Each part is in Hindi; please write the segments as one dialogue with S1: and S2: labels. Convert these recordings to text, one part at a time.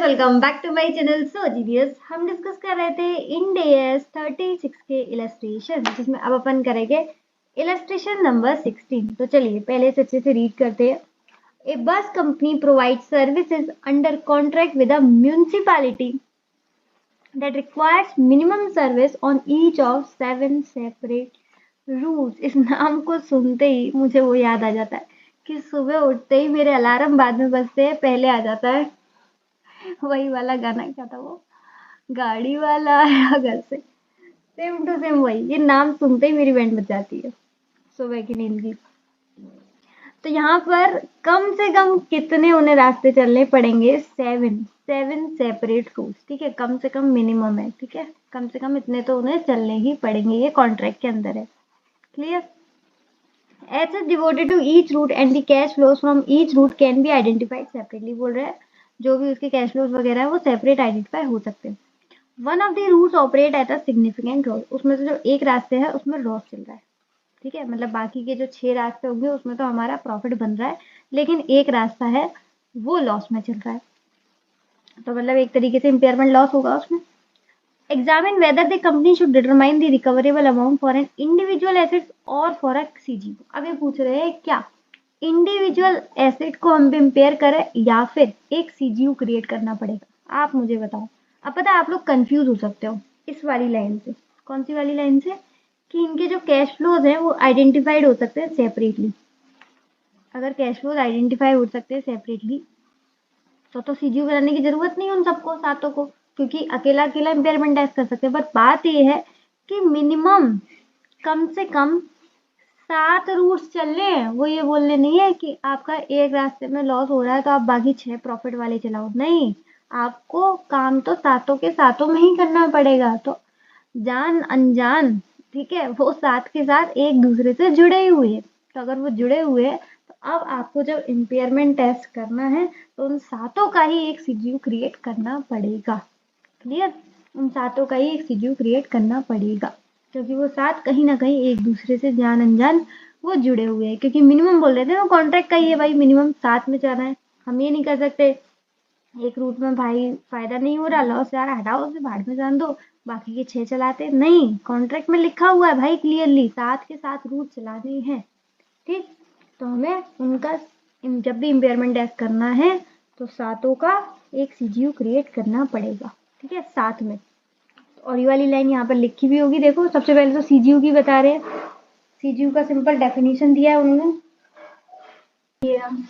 S1: Welcome back to my channel. So genius, हम डिस्कस कर रहे थे इंड AS 36 के इलस्ट्रेशन, जिसमें अब अपन करेंगे इलस्ट्रेशन नंबर 16। तो चलिए पहले से अच्छे से रीड करते हैं। ए बस company provide services under contract with a municipality that requires minimum service on each of 7 separate routes। इस नाम को सुनते ही मुझे वो याद आ जाता है कि सुबह उठते ही मेरे अलार्म बाद में बजते हैं, पहले आ जाता है वही वाला गाना, क्या था वो, गाड़ी वाला आया घर से। सेम टू सेम वही, ये नाम सुनते ही मेरी बैंड बज जाती है सुबह की नींद की। तो यहाँ पर कम से कम कितने उन्हें रास्ते चलने पड़ेंगे? 7 सेपरेट रूट्स। ठीक है, कम से कम मिनिमम है। ठीक है, कम से कम इतने तो उन्हें चलने ही पड़ेंगे, ये कॉन्ट्रैक्ट के अंदर है। Clear? Assets devoted to each route and the cash flows from each route can be identified separately। बोल रहे हैं जो भी उसके कैश फ्लोज वगैरह है वो सेपरेट आइडेंटिफाई हो सकते हैं। One of the routes operate at a significant loss. उसमें से जो एक रास्ते है उसमें लॉस चल रहा है। ठीक है, मतलब बाकी के जो 6 रास्ते होंगे उसमें तो हमारा प्रॉफिट बन रहा है, लेकिन एक रास्ता है वो लॉस में चल रहा है, तो मतलब एक तरीके से इम्पेयरमेंट लॉस होगा उसमें। Examine whether the company should determine the recoverable amount for an individual assets और फॉर अ सीजी। अब ये पूछ रहे हैं क्या इंडिविजुअल एसेट को हम इम्पेयर करें या फिर एक सीजीयू क्रिएट करना पड़ेगा। आप मुझे बताओ। अब पता है आप लोग कंफ्यूज हो सकते हो इस वाली लाइन से। कौन सी वाली लाइन से? कि इनके जो कैश फ्लोज हैं वो आइडेंटिफाइड हो सकते हैं सेपरेटली। अगर कैश फ्लोज आइडेंटिफाई हो सकते हैं सेपरेटली तो सीजीयू बनाने की जरूरत नहीं उन सबको, सातों को, क्योंकि अकेला अकेला इम्पेयरमेंट टेस्ट कर सकते हैं। बट बात ये है कि मिनिमम कम से कम 7 रूट्स चलने हैं। वो ये बोलने नहीं है कि आपका एक रास्ते में लॉस हो रहा है तो आप बाकी 6 प्रॉफिट वाले चलाओ। नहीं, आपको काम तो सातों के सातों में ही करना पड़ेगा। तो जान अनजान, ठीक है, वो साथ के साथ एक दूसरे से जुड़े हुए हैं। तो अगर वो जुड़े हुए हैं तो अब आपको जब इम्पेयरमेंट टेस्ट करना है तो उन सातों का ही एक सीजीयू क्रिएट करना पड़ेगा। क्लियर? उन सातों का ही एक सीजीयू क्रिएट करना पड़ेगा, क्योंकि वो सात कहीं ना कहीं एक दूसरे से जान अनजान वो जुड़े हुए हैं। क्योंकि मिनिमम बोल रहे थे वो कॉन्ट्रैक्ट का ही है भाई, मिनिमम साथ में जाना है। हम ये नहीं कर सकते एक रूट में भाई फायदा नहीं हो रहा, लॉस जा रहा, हटाओ उसे, भाड़ में जान दो, बाकी के 6 चलाते। नहीं, कॉन्ट्रैक्ट में लिखा हुआ है भाई क्लियरली 7 के 7 रूट चलाने हैं। ठीक, तो हमें उनका जब भी इम्पेयरमेंट टेस्ट करना है तो सातों का एक सीजीयू क्रिएट करना पड़ेगा। ठीक है, साथ में। और ये वाली लाइन यहाँ पर लिखी भी होगी, देखो। सबसे पहले तो सीजीयू की बता रहे हैं। सीजीयू का सिंपल डेफिनेशन दिया है उन्होंने,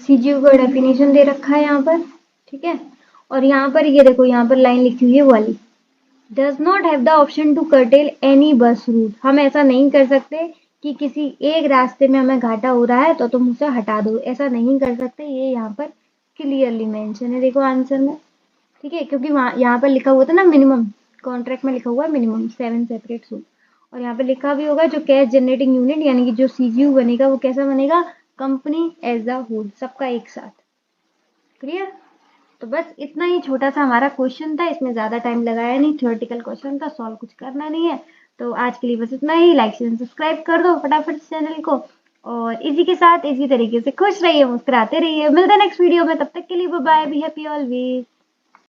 S1: सीजीयू का डेफिनेशन दे रखा है यहाँ पर। ठीक है, और यहाँ पर ये देखो, यहाँ पर लाइन लिखी हुई है वाली, does not have the option to curtail any bus route. हम ऐसा नहीं कर सकते कि किसी एक रास्ते में हमें घाटा हो रहा है तो तुम उसे हटा दो, ऐसा नहीं कर सकते। ये यहाँ पर क्लियरली मेंशन है, देखो आंसर में। ठीक है, क्योंकि वहाँ यहाँ पर लिखा हुआ था ना मिनिमम, कॉन्ट्रैक्ट में लिखा हुआ है मिनिमम 7 सेपरेट रूट, और यहाँ पे लिखा भी होगा जो कैश जनरेटिंग यूनिट यानी कि जो सीजीयू बनेगा वो कैसा बनेगा? कंपनी एज अ होल, सबका एक साथ। क्लियर? तो बस इतना ही छोटा सा हमारा क्वेश्चन था, इसमें ज़्यादा टाइम लगाया नहीं, थ्योरेटिकल क्वेश्चन था, सॉल्व कुछ करना नहीं है। तो आज के लिए बस इतना ही। लाइक शेयर सब्सक्राइब कर दो फटाफट चैनल को, और इसी के साथ इसी तरीके से खुश रहिए, मुस्कुराते रहिए। मिलते हैं नेक्स्ट वीडियो में, तब तक के लिए bye bye, be happy always.